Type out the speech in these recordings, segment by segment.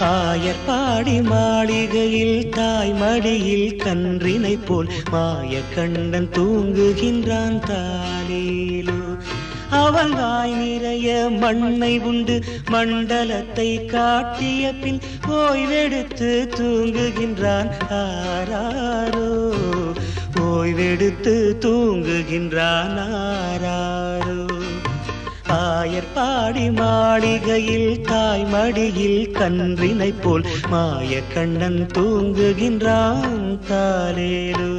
ஆயர்பாடி மாளிகையில் தாய் மடியில் கன்றினை போல் மாய கண்ணன் தூங்குகின்றான் தாலேலோ. அவன் வாய் நிறைய மண்ணை உண்டு மண்டலத்தை காட்டிய பின் ஓய்வெடுத்து தூங்குகின்றான் ஆராரோ. ஓய்வெடுத்து தூங்குகின்றான் ஆராரோ. ஆயர்பாடி மாளிகையில் தாய் மடியில் கன்றினை போல் மாய கண்ணன் தூங்குகின்றான் தாலேலோ.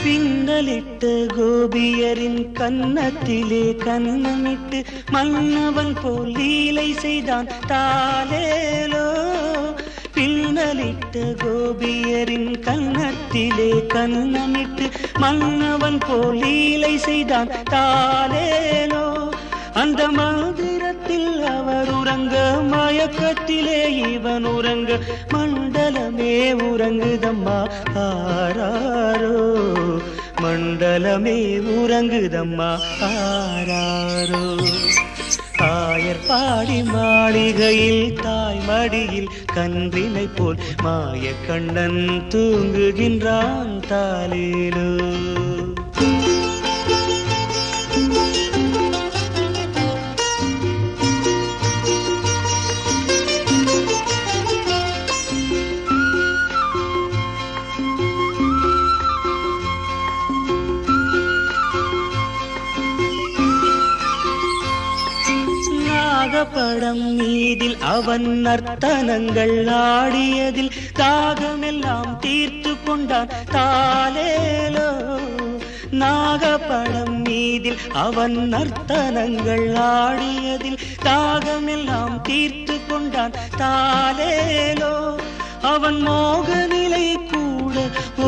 பின்னலிட்டு கோபியரின் கன்னத்திலே கன்னமிட்டு மன்னவன் போல் லீலை செய்தான் தாலேலோ. பின்னலிட்டு கோபியரின் கன்னத்திலே கன்னமிட்டு மன்னவன் போல் லீலை செய்தான் தாலேலோ. அந்த மந்திரத்தில் அவர் உறங்க மயக்கத்திலே இவன் உறங்க மண்டலமே உறங்குதம்மா ஆராரோ. மண்டலமே உறங்குதம்மா ஆராரோ. ஆயர்பாடி மாளிகையில் தாய் மடியில் கன்றினை போல் மாய கண்ணன் தூங்குகின்றான் தாலேலோ. படம் மீதில் அவன் நர்த்தனங்கள் ஆடியதில் தாகமெல்லாம் தீர்த்து கொண்டான் தாலேலோ. நாகப்படம் மீதில் அவன் நர்த்தனங்கள் ஆடியதில் தாகமெல்லாம் தீர்த்து கொண்டான் தாலேலோ. அவன் மோக நிலை கூட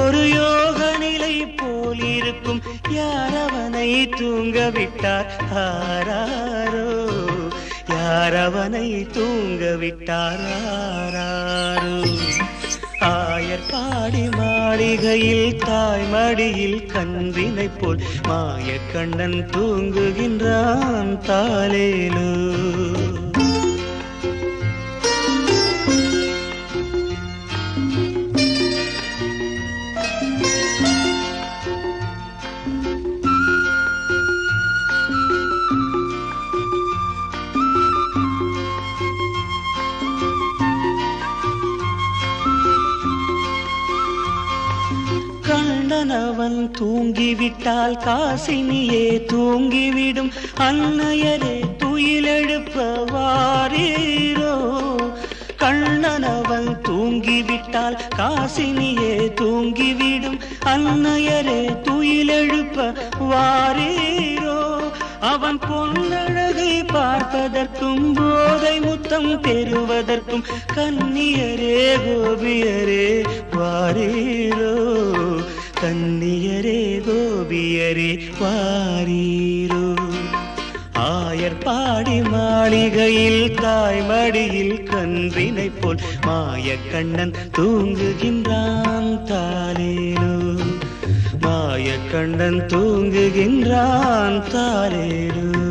ஒரு யோக நிலை போல் இருக்கும். யார் அவனை தூங்க விட்டார் ஆராரோ. யார் அவனை தூங்க விட்டார் ஆராரோ. ஆயர்பாடி மாளிகையில் தாய் மடியில் கன்றினை போல் மாய கண்ணன் தூங்குகின்றான் தாலேலோ. கண்ணனவன் தூங்கிவிட்டால் காசினியே தூங்கிவிடும். அன்னையரே துயிலெழுப்ப வாரீரோ. கண்ணனவன் தூங்கிவிட்டால் காசினியே தூங்கிவிடும். அன்னையரே துயிலெழுப்ப வாரீரோ. அவன் பொன்னழகை பார்ப்பதற்கும் போதை முத்தம் பெறுவதற்கும் கன்னியரே கோபியரே வாரீரோ. கன்னியரே கோபியரே வாரீரோ. ஆயர்பாடி மாளிகையில் தாய் மடியில் கன்றினை போல் மாய கண்ணன் தூங்குகின்றான் தாலேலோ. மாய கண்ணன் தூங்குகின்றான் தாலேலோ.